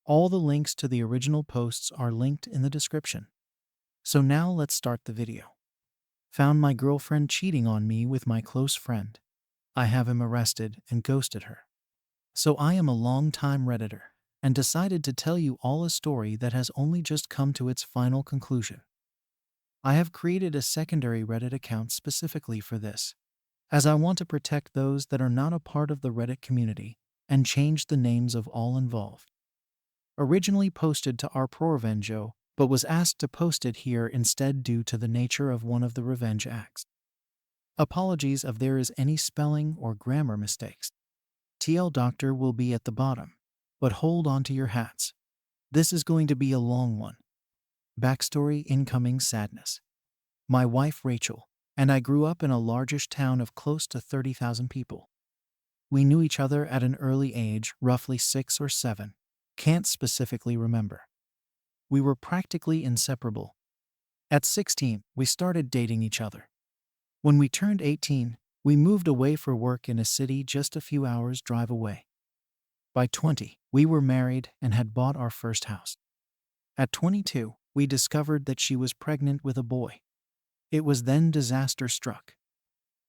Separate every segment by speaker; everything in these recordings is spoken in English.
Speaker 1: All the links to the original posts are linked in the description. So now let's start the video. Found my girlfriend cheating on me with my close friend. I have him arrested and ghosted her. So I am a long-time Redditor and decided to tell you all a story that has only just come to its final conclusion. I have created a secondary Reddit account specifically for this, as I want to protect those that are not a part of the Reddit community and change the names of all involved. Originally posted to our prorevenge, but was asked to post it here instead due to the nature of one of the revenge acts. Apologies if there is any spelling or grammar mistakes. TL Doctor will be at the bottom, but hold on to your hats. This is going to be a long one. Backstory: incoming sadness. My wife Rachel and I grew up in a largish town of close to 30,000 people. We knew each other at an early age, roughly 6 or 7. Can't specifically remember. We were practically inseparable. At 16, we started dating each other. When we turned 18, we moved away for work in a city just a few hours' drive away. By 20, we were married and had bought our first house. At 22, we discovered that she was pregnant with a boy. It was then disaster struck.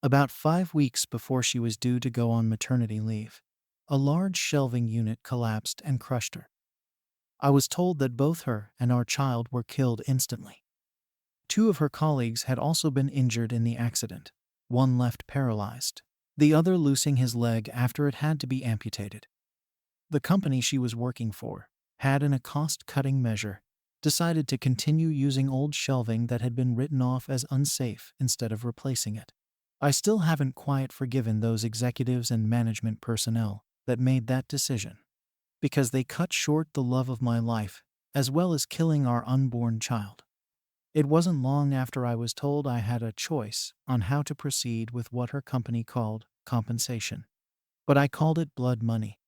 Speaker 1: About 5 weeks before she was due to go on maternity leave, a large shelving unit collapsed and crushed her. I was told that both her and our child were killed instantly. 2 of her colleagues had also been injured in the accident, one left paralyzed, the other losing his leg after it had to be amputated. The company she was working for had, in a cost-cutting measure, decided to continue using old shelving that had been written off as unsafe instead of replacing it. I still haven't quite forgiven those executives and management personnel that made that decision, because they cut short the love of my life, as well as killing our unborn child. It wasn't long after I was told I had a choice on how to proceed with what her company called compensation. But I called it blood money.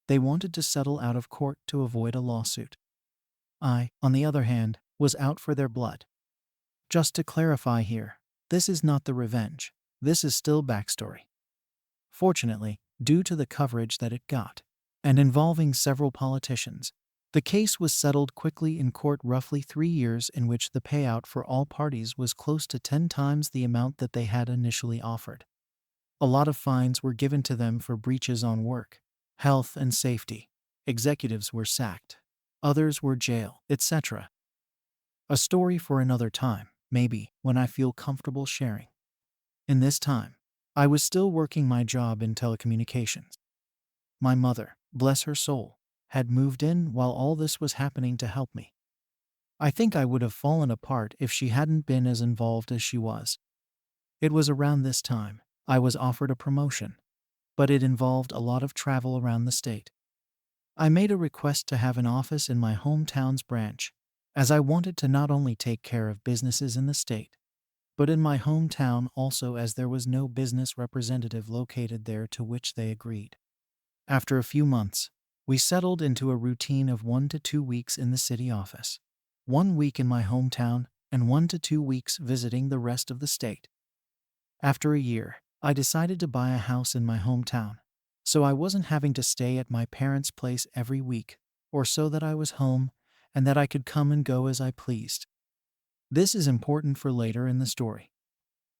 Speaker 1: They wanted to settle out of court to avoid a lawsuit. I, on the other hand, was out for their blood. Just to clarify here, this is not the revenge. This is still backstory. Fortunately, due to the coverage that it got, and involving several politicians, the case was settled quickly in court, roughly 3 years, in which the payout for all parties was close to 10 times the amount that they had initially offered. A lot of fines were given to them for breaches on work, health and safety. Executives were sacked. Others were jailed, etc. A story for another time, maybe, when I feel comfortable sharing. In this time, I was still working my job in telecommunications. My mother, bless her soul, had moved in while all this was happening to help me. I think I would have fallen apart if she hadn't been as involved as she was. It was around this time I was offered a promotion, but it involved a lot of travel around the state. I made a request to have an office in my hometown's branch, as I wanted to not only take care of businesses in the state, but in my hometown also, as there was no business representative located there, to which they agreed. After a few months, we settled into a routine of 1 to 2 weeks in the city office, 1 week in my hometown, and 1 to 2 weeks visiting the rest of the state. After a year, I decided to buy a house in my hometown, so I wasn't having to stay at my parents' place every week, or so that I was home and that I could come and go as I pleased. This is important for later in the story.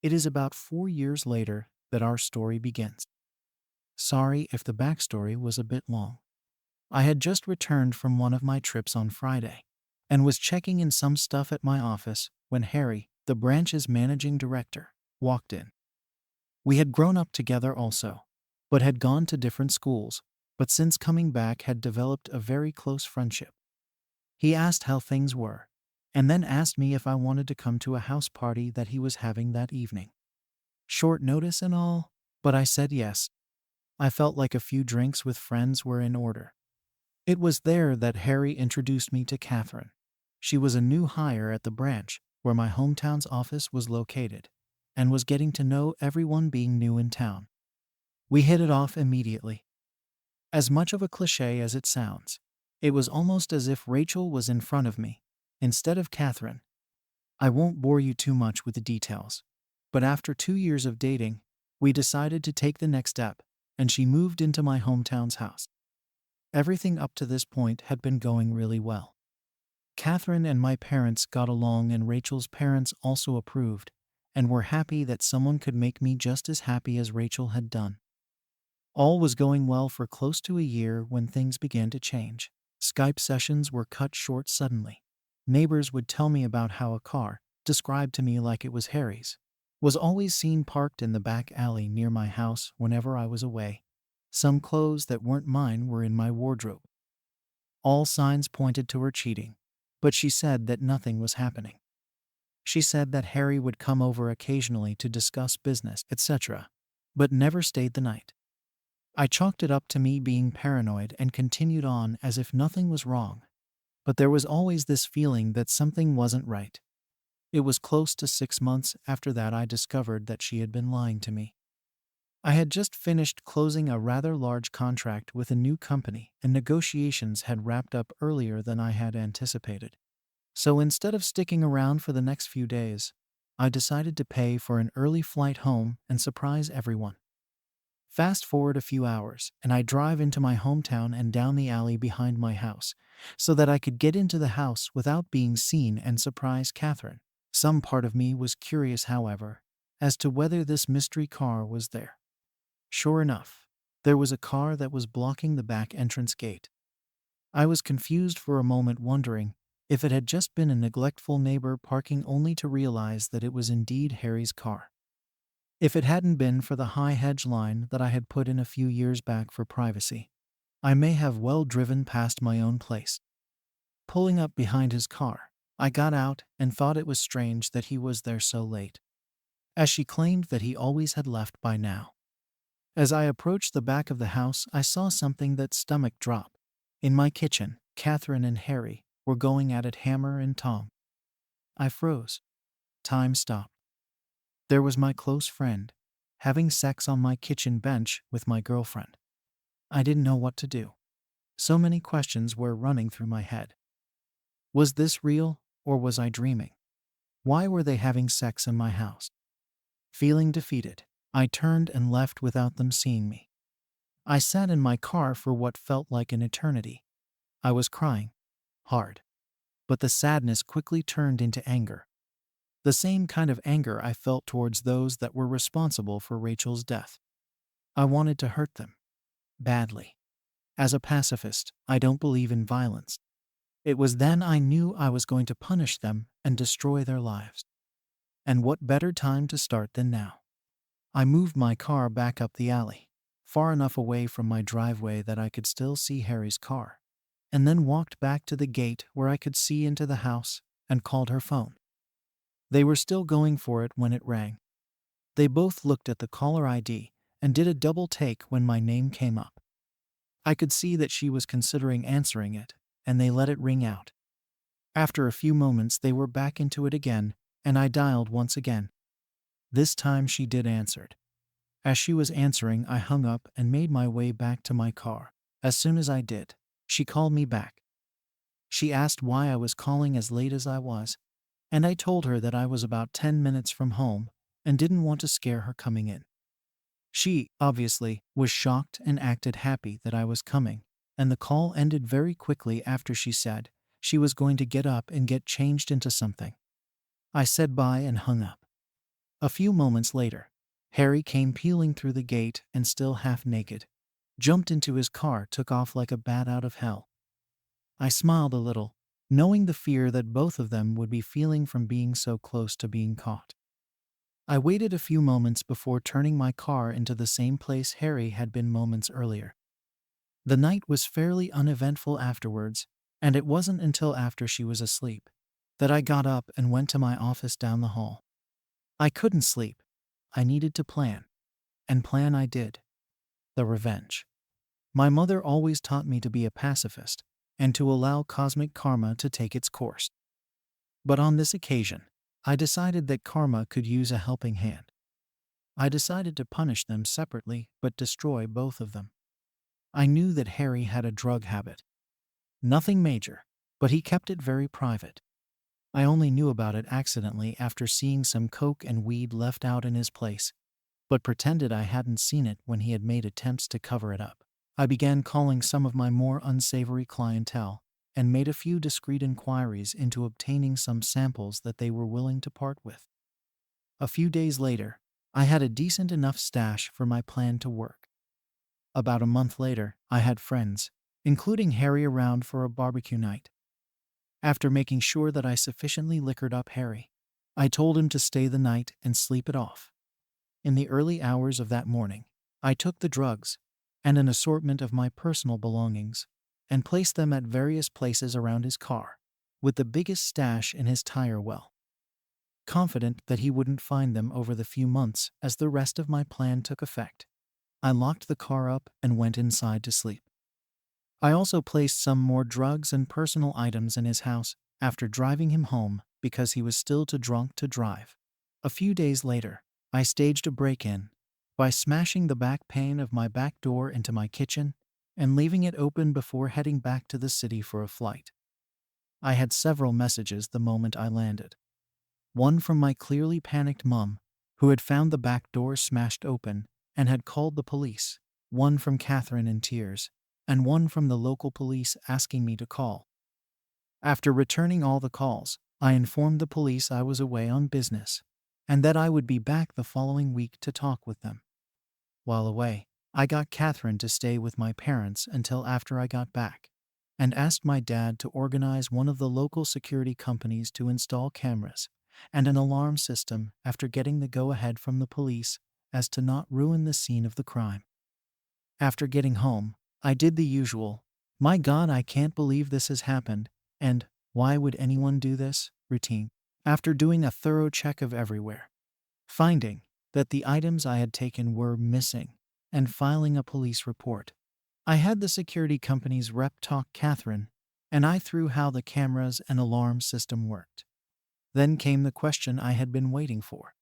Speaker 1: It is about 4 years later that our story begins. Sorry if the backstory was a bit long. I had just returned from one of my trips on Friday and was checking in some stuff at my office when Harry, the branch's managing director, walked in. We had grown up together also, but had gone to different schools, but since coming back had developed a very close friendship. He asked how things were, and then asked me if I wanted to come to a house party that he was having that evening. Short notice and all, but I said yes. I felt like a few drinks with friends were in order. It was there that Harry introduced me to Catherine. She was a new hire at the branch where my hometown's office was located, and was getting to know everyone, being new in town. We hit it off immediately. As much of a cliché as it sounds, it was almost as if Rachel was in front of me, instead of Catherine. I won't bore you too much with the details, but after 2 years of dating, we decided to take the next step, and she moved into my hometown's house. Everything up to this point had been going really well. Catherine and my parents got along, and Rachel's parents also approved and were happy that someone could make me just as happy as Rachel had done. All was going well for close to a year when things began to change. Skype sessions were cut short suddenly. Neighbors would tell me about how a car, described to me like it was Harry's, was always seen parked in the back alley near my house whenever I was away. Some clothes that weren't mine were in my wardrobe. All signs pointed to her cheating, but she said that nothing was happening. She said that Harry would come over occasionally to discuss business, etc., but never stayed the night. I chalked it up to me being paranoid and continued on as if nothing was wrong, but there was always this feeling that something wasn't right. It was close to 6 months after that I discovered that she had been lying to me. I had just finished closing a rather large contract with a new company, and negotiations had wrapped up earlier than I had anticipated. So instead of sticking around for the next few days, I decided to pay for an early flight home and surprise everyone. Fast forward a few hours, and I drive into my hometown and down the alley behind my house, so that I could get into the house without being seen and surprise Catherine. Some part of me was curious, however, as to whether this mystery car was there. Sure enough, there was a car that was blocking the back entrance gate. I was confused for a moment, wondering if it had just been a neglectful neighbor parking, only to realize that it was indeed Harry's car. If it hadn't been for the high hedge line that I had put in a few years back for privacy, I may have well driven past my own place. Pulling up behind his car, I got out and thought it was strange that he was there so late, as she claimed that he always had left by now. As I approached the back of the house, I saw something that stomach drop. In my kitchen, Catherine and Harry were going at it hammer and tong. I froze. Time stopped. There was my close friend, having sex on my kitchen bench with my girlfriend. I didn't know what to do. So many questions were running through my head. Was this real, or was I dreaming? Why were they having sex in my house? Feeling defeated, I turned and left without them seeing me. I sat in my car for what felt like an eternity. I was crying hard, but the sadness quickly turned into anger. The same kind of anger I felt towards those that were responsible for Rachel's death. I wanted to hurt them badly. As a pacifist, I don't believe in violence. It was then I knew I was going to punish them and destroy their lives. And what better time to start than now? I moved my car back up the alley, far enough away from my driveway that I could still see Harry's car, and then walked back to the gate where I could see into the house and called her phone. They were still going for it when it rang. They both looked at the caller ID and did a double take when my name came up. I could see that she was considering answering it, and they let it ring out. After a few moments, they were back into it again, and I dialed once again. This time she did answer. As she was answering, I hung up and made my way back to my car. As soon as I did, she called me back. She asked why I was calling as late as I was, and I told her that I was about 10 minutes from home and didn't want to scare her coming in. She, obviously, was shocked and acted happy that I was coming, and the call ended very quickly after she said she was going to get up and get changed into something. I said bye and hung up. A few moments later, Harry came peeling through the gate and, still half naked, jumped into his car, took off like a bat out of hell. I smiled a little, knowing the fear that both of them would be feeling from being so close to being caught. I waited a few moments before turning my car into the same place Harry had been moments earlier. The night was fairly uneventful afterwards, and it wasn't until after she was asleep that I got up and went to my office down the hall. I couldn't sleep. I needed to plan. And plan I did. The revenge. My mother always taught me to be a pacifist and to allow cosmic karma to take its course. But on this occasion, I decided that karma could use a helping hand. I decided to punish them separately but destroy both of them. I knew that Harry had a drug habit. Nothing major, but he kept it very private. I only knew about it accidentally after seeing some coke and weed left out in his place, but pretended I hadn't seen it when he had made attempts to cover it up. I began calling some of my more unsavory clientele and made a few discreet inquiries into obtaining some samples that they were willing to part with. A few days later, I had a decent enough stash for my plan to work. About a month later, I had friends, including Harry, around for a barbecue night. After making sure that I sufficiently liquored up Harry, I told him to stay the night and sleep it off. In the early hours of that morning, I took the drugs and an assortment of my personal belongings and placed them at various places around his car, with the biggest stash in his tire well. Confident that he wouldn't find them over the few months as the rest of my plan took effect, I locked the car up and went inside to sleep. I also placed some more drugs and personal items in his house after driving him home because he was still too drunk to drive. A few days later, I staged a break-in by smashing the back pane of my back door into my kitchen and leaving it open before heading back to the city for a flight. I had several messages the moment I landed. One from my clearly panicked mom, who had found the back door smashed open and had called the police. One from Catherine in tears, and one from the local police asking me to call. After returning all the calls, I informed the police I was away on business and that I would be back the following week to talk with them. While away, I got Catherine to stay with my parents until after I got back and asked my dad to organize one of the local security companies to install cameras and an alarm system after getting the go-ahead from the police as to not ruin the scene of the crime. After getting home, I did the usual, "My God, I can't believe this has happened," and "Why would anyone do this?" routine. After doing a thorough check of everywhere, finding that the items I had taken were missing, and filing a police report, I had the security company's rep talk Catherine, and I through how the cameras and alarm system worked. Then came the question I had been waiting for.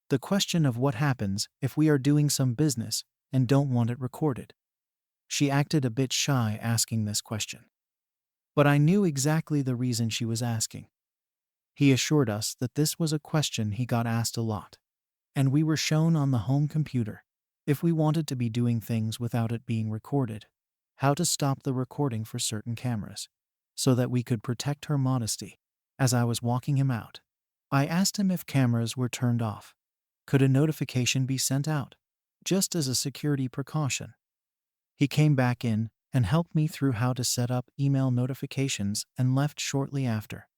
Speaker 1: The question of what happens if we are doing some business and don't want it recorded. She acted a bit shy asking this question, but I knew exactly the reason she was asking. He assured us that this was a question he got asked a lot, and we were shown on the home computer, if we wanted to be doing things without it being recorded, how to stop the recording for certain cameras, so that we could protect her modesty. As I was walking him out, I asked him if cameras were turned off. Could a notification be sent out, just as a security precaution? He came back in and helped me through how to set up email notifications and left shortly after.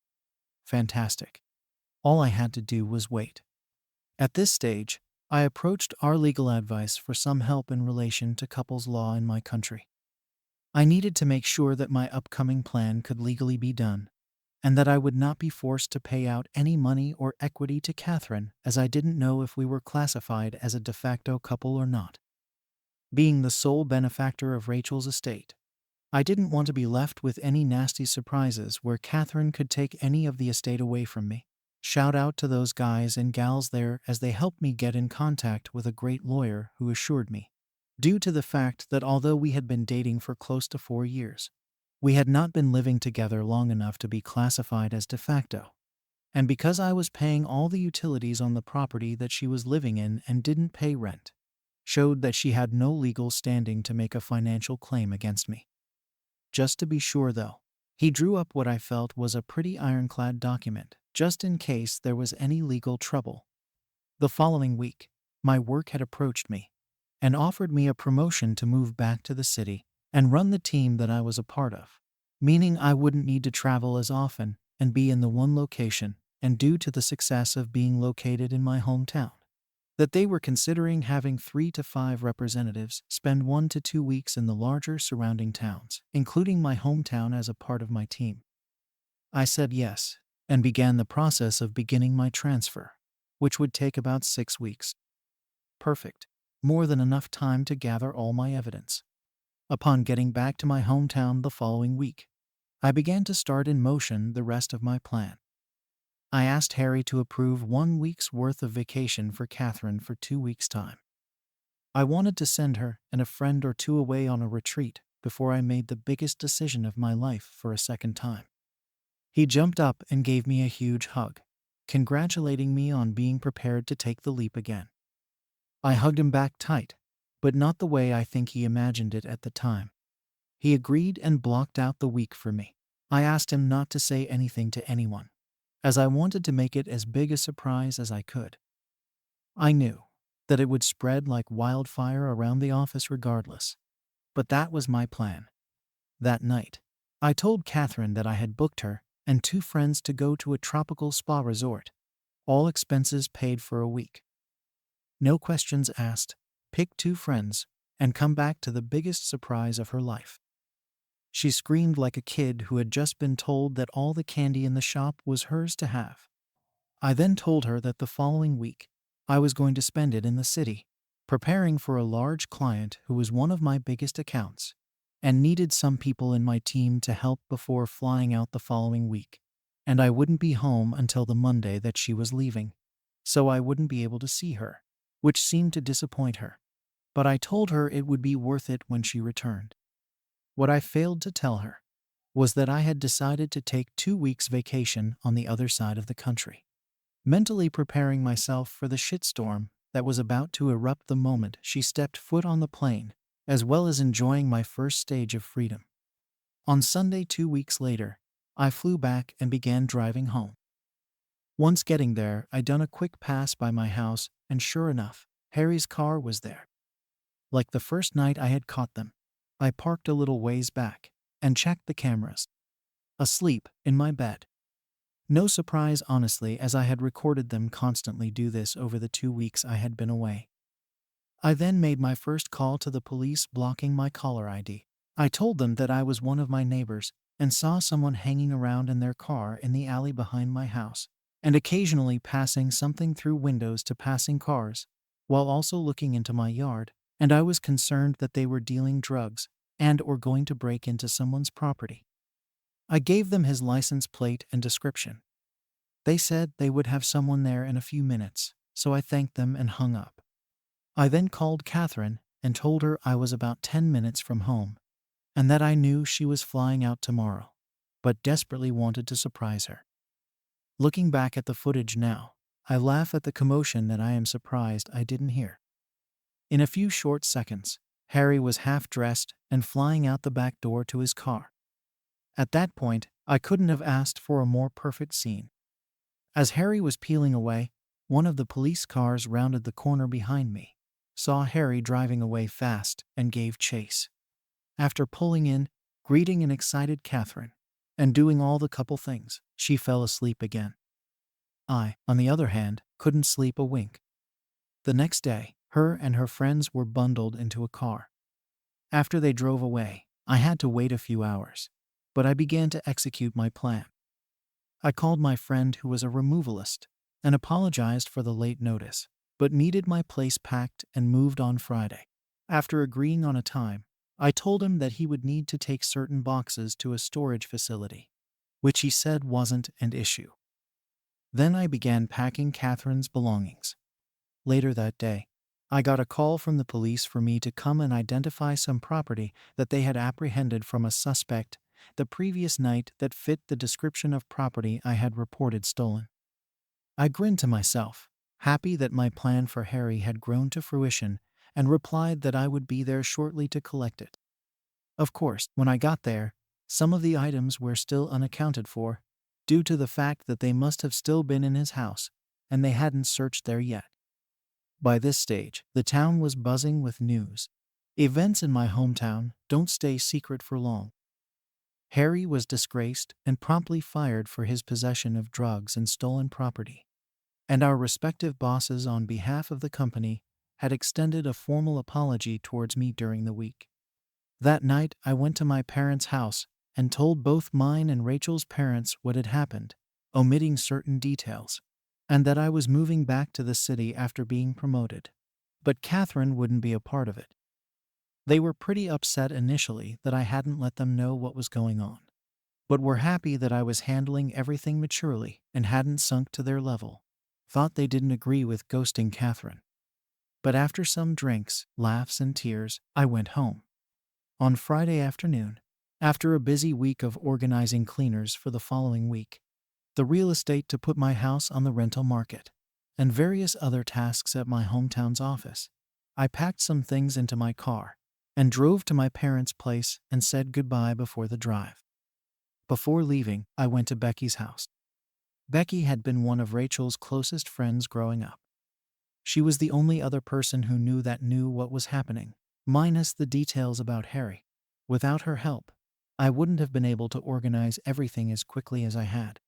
Speaker 1: Fantastic. All I had to do was wait. At this stage, I approached our legal advice for some help in relation to couples law in my country. I needed to make sure that my upcoming plan could legally be done, and that I would not be forced to pay out any money or equity to Catherine, as I didn't know if we were classified as a de facto couple or not. Being the sole benefactor of Rachel's estate, I didn't want to be left with any nasty surprises where Catherine could take any of the estate away from me. Shout out to those guys and gals there as they helped me get in contact with a great lawyer who assured me, due to the fact that although we had been dating for close to 4 years, we had not been living together long enough to be classified as de facto. And because I was paying all the utilities on the property that she was living in and didn't pay rent, showed that she had no legal standing to make a financial claim against me. Just to be sure though, he drew up what I felt was a pretty ironclad document, just in case there was any legal trouble. The following week, my work had approached me and offered me a promotion to move back to the city and run the team that I was a part of, meaning I wouldn't need to travel as often and be in the one location, and due to the success of being located in my hometown, that they were considering having 3 to 5 representatives spend 1 to 2 weeks in the larger surrounding towns, including my hometown as a part of my team. I said yes, and began the process of beginning my transfer, which would take about 6 weeks. Perfect. More than enough time to gather all my evidence. Upon getting back to my hometown the following week, I began to start in motion the rest of my plan. I asked Harry to approve 1 week's worth of vacation for Catherine for 2 weeks' time. I wanted to send her and a friend or two away on a retreat before I made the biggest decision of my life for a second time. He jumped up and gave me a huge hug, congratulating me on being prepared to take the leap again. I hugged him back tight, but not the way I think he imagined it at the time. He agreed and blocked out the week for me. I asked him not to say anything to anyone, as I wanted to make it as big a surprise as I could. I knew that it would spread like wildfire around the office regardless, but that was my plan. That night, I told Catherine that I had booked her and two friends to go to a tropical spa resort, all expenses paid for a week. No questions asked, pick two friends, and come back to the biggest surprise of her life. She screamed like a kid who had just been told that all the candy in the shop was hers to have. I then told her that the following week, I was going to spend it in the city, preparing for a large client who was one of my biggest accounts, and needed some people in my team to help before flying out the following week, and I wouldn't be home until the Monday that she was leaving, so I wouldn't be able to see her, which seemed to disappoint her. But I told her it would be worth it when she returned. What I failed to tell her was that I had decided to take 2 weeks vacation on the other side of the country, mentally preparing myself for the shitstorm that was about to erupt the moment she stepped foot on the plane, as well as enjoying my first stage of freedom. On Sunday 2 weeks later, I flew back and began driving home. Once getting there, I done a quick pass by my house, and sure enough, Harry's car was there. Like the first night I had caught them, I parked a little ways back and checked the cameras. Asleep in my bed. No surprise, honestly, as I had recorded them constantly do this over the 2 weeks I had been away. I then made my first call to the police, blocking my caller ID. I told them that I was one of my neighbors and saw someone hanging around in their car in the alley behind my house, and occasionally passing something through windows to passing cars, while also looking into my yard, and I was concerned that they were dealing drugs and or going to break into someone's property. I gave them his license plate and description. They said they would have someone there in a few minutes, so I thanked them and hung up. I then called Catherine and told her I was about 10 minutes from home, and that I knew she was flying out tomorrow, but desperately wanted to surprise her. Looking back at the footage now, I laugh at the commotion that I am surprised I didn't hear. In a few short seconds, Harry was half dressed and flying out the back door to his car. At that point, I couldn't have asked for a more perfect scene. As Harry was peeling away, one of the police cars rounded the corner behind me, saw Harry driving away fast, and gave chase. After pulling in, greeting an excited Catherine, and doing all the couple things, she fell asleep again. I, on the other hand, couldn't sleep a wink. The next day, her and her friends were bundled into a car. After they drove away, I had to wait a few hours, but I began to execute my plan. I called my friend who was a removalist and apologized for the late notice, but needed my place packed and moved on Friday. After agreeing on a time, I told him that he would need to take certain boxes to a storage facility, which he said wasn't an issue. Then I began packing Catherine's belongings. Later that day, I got a call from the police for me to come and identify some property that they had apprehended from a suspect the previous night that fit the description of property I had reported stolen. I grinned to myself, happy that my plan for Harry had grown to fruition, and replied that I would be there shortly to collect it. Of course, when I got there, some of the items were still unaccounted for, due to the fact that they must have still been in his house, and they hadn't searched there yet. By this stage, the town was buzzing with news. Events in my hometown don't stay secret for long. Harry was disgraced and promptly fired for his possession of drugs and stolen property, and our respective bosses on behalf of the company had extended a formal apology towards me during the week. That night, I went to my parents' house and told both mine and Rachel's parents what had happened, omitting certain details, and that I was moving back to the city after being promoted. But Catherine wouldn't be a part of it. They were pretty upset initially that I hadn't let them know what was going on, but were happy that I was handling everything maturely and hadn't sunk to their level. Thought they didn't agree with ghosting Catherine. But after some drinks, laughs, and tears, I went home. On Friday afternoon, after a busy week of organizing cleaners for the following week, the real estate to put my house on the rental market, and various other tasks at my hometown's office, I packed some things into my car and drove to my parents' place and said goodbye before the drive. Before leaving, I went to Becky's house. Becky had been one of Rachel's closest friends growing up. She was the only other person who knew what was happening, minus the details about Harry. Without her help, I wouldn't have been able to organize everything as quickly as I had.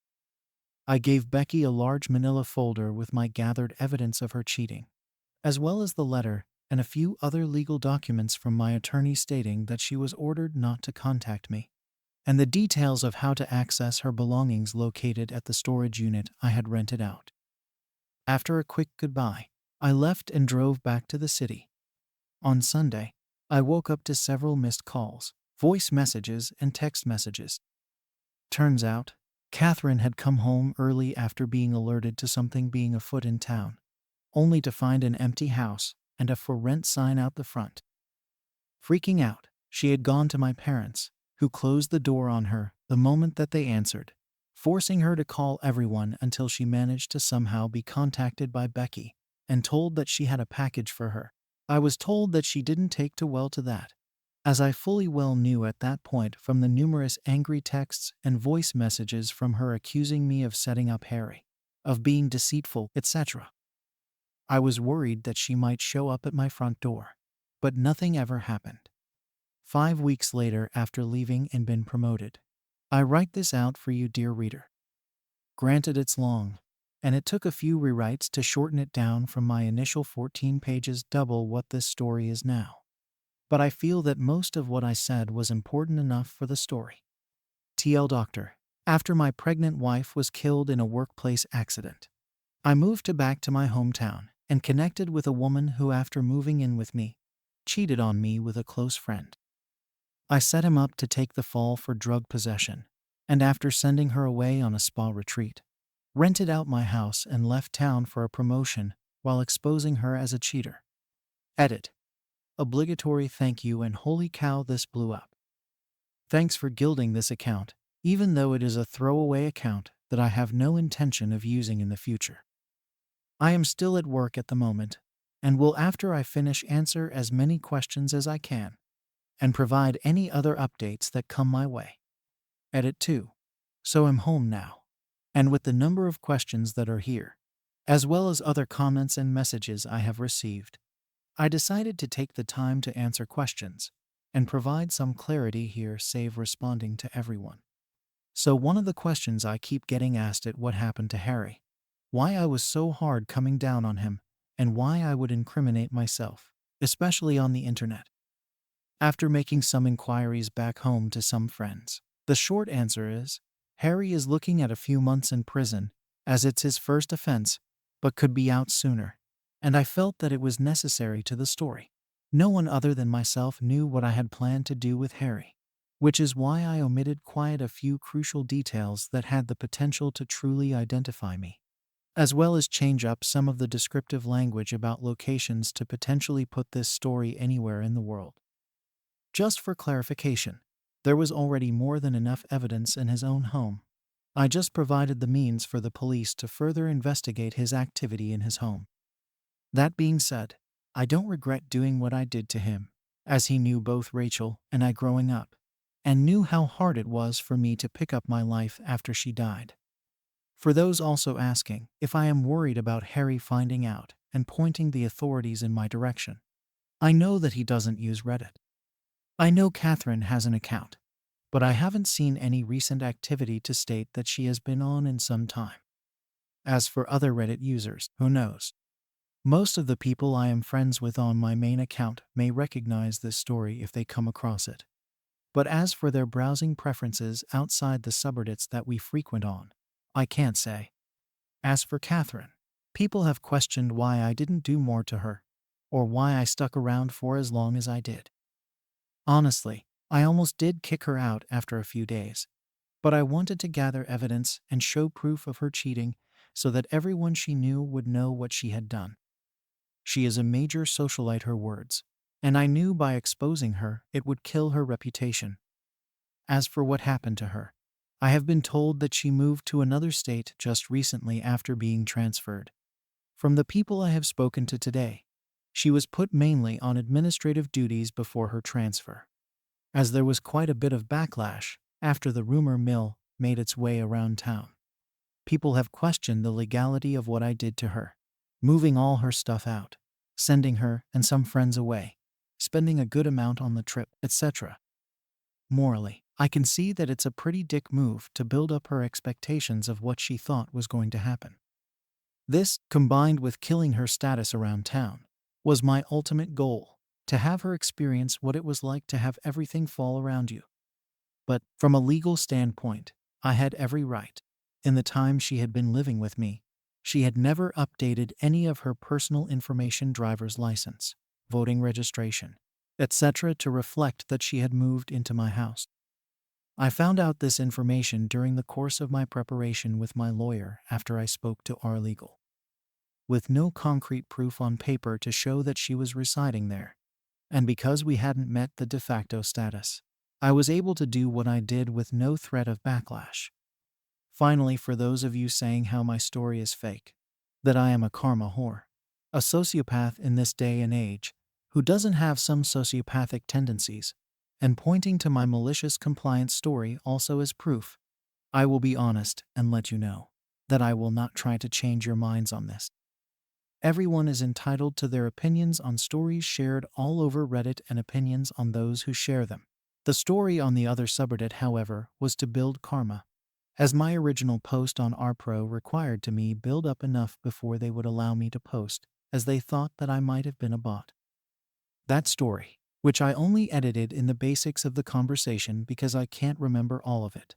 Speaker 1: I gave Becky a large manila folder with my gathered evidence of her cheating, as well as the letter and a few other legal documents from my attorney stating that she was ordered not to contact me, and the details of how to access her belongings located at the storage unit I had rented out. After a quick goodbye, I left and drove back to the city. On Sunday, I woke up to several missed calls, voice messages, and text messages. Turns out, Catherine had come home early after being alerted to something being afoot in town, only to find an empty house and a for rent sign out the front. Freaking out, she had gone to my parents, who closed the door on her the moment that they answered, forcing her to call everyone until she managed to somehow be contacted by Becky and told that she had a package for her. I was told that she didn't take too well to that, as I fully well knew at that point from the numerous angry texts and voice messages from her accusing me of setting up Harry, of being deceitful, etc. I was worried that she might show up at my front door, but nothing ever happened. 5 weeks later, after leaving and been promoted, I write this out for you, dear reader. Granted, it's long, and it took a few rewrites to shorten it down from my initial 14 pages, double what this story is now. But I feel that most of what I said was important enough for the story. TL Doctor. After my pregnant wife was killed in a workplace accident, I moved back to my hometown and connected with a woman who, after moving in with me, cheated on me with a close friend. I set him up to take the fall for drug possession, and after sending her away on a spa retreat, rented out my house and left town for a promotion while exposing her as a cheater. Edit. Obligatory thank you, and holy cow, this blew up. Thanks for gilding this account, even though it is a throwaway account that I have no intention of using in the future. I am still at work at the moment, and will, after I finish, answer as many questions as I can, and provide any other updates that come my way. Edit 2. So I'm home now, and with the number of questions that are here, as well as other comments and messages I have received, I decided to take the time to answer questions and provide some clarity here, save responding to everyone. So one of the questions I keep getting asked is what happened to Harry, why I was so hard coming down on him, and why I would incriminate myself, especially on the internet. After making some inquiries back home to some friends, the short answer is, Harry is looking at a few months in prison, as it's his first offense, but could be out sooner, and I felt that it was necessary to the story. No one other than myself knew what I had planned to do with Harry, which is why I omitted quite a few crucial details that had the potential to truly identify me, as well as change up some of the descriptive language about locations to potentially put this story anywhere in the world. Just for clarification, there was already more than enough evidence in his own home. I just provided the means for the police to further investigate his activity in his home. That being said, I don't regret doing what I did to him, as he knew both Rachel and I growing up, and knew how hard it was for me to pick up my life after she died. For those also asking if I am worried about Harry finding out and pointing the authorities in my direction, I know that he doesn't use Reddit. I know Catherine has an account, but I haven't seen any recent activity to state that she has been on in some time. As for other Reddit users, who knows? Most of the people I am friends with on my main account may recognize this story if they come across it. But as for their browsing preferences outside the subreddits that we frequent on, I can't say. As for Catherine, people have questioned why I didn't do more to her, or why I stuck around for as long as I did. Honestly, I almost did kick her out after a few days, but I wanted to gather evidence and show proof of her cheating so that everyone she knew would know what she had done. She is a major socialite, her words, and I knew by exposing her it would kill her reputation. As for what happened to her, I have been told that she moved to another state just recently after being transferred. From the people I have spoken to today, She was put mainly on administrative duties before her transfer, as there was quite a bit of backlash after the rumor mill made its way around town. People have questioned the legality of what I did to her, moving all her stuff out, sending her and some friends away, spending a good amount on the trip, etc. Morally, I can see that it's a pretty dick move to build up her expectations of what she thought was going to happen. This, combined with killing her status around town, was my ultimate goal: to have her experience what it was like to have everything fall around you. But from a legal standpoint, I had every right. In the time she had been living with me, she had never updated any of her personal information, driver's license, voting registration, etc., to reflect that she had moved into my house. I found out this information during the course of my preparation with my lawyer after I spoke to our legal, with no concrete proof on paper to show that she was residing there. And because we hadn't met the de facto status, I was able to do what I did with no threat of backlash. Finally, for those of you saying how my story is fake, that I am a karma whore, a sociopath in this day and age, who doesn't have some sociopathic tendencies, and pointing to my malicious compliance story also as proof, I will be honest and let you know that I will not try to change your minds on this. Everyone is entitled to their opinions on stories shared all over Reddit and opinions on those who share them. The story on the other subreddit, however, was to build karma, as my original post on RPro required to me build up enough before they would allow me to post, as they thought that I might have been a bot. That story, which I only edited in the basics of the conversation because I can't remember all of it,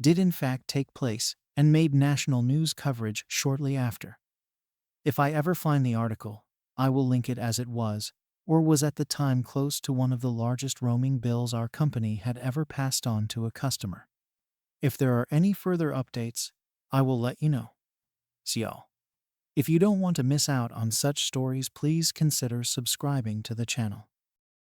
Speaker 1: did in fact take place and made national news coverage shortly after. If I ever find the article, I will link it as it was, or was at the time, close to one of the largest roaming bills our company had ever passed on to a customer. If there are any further updates, I will let you know. See y'all. If you don't want to miss out on such stories, please consider subscribing to the channel.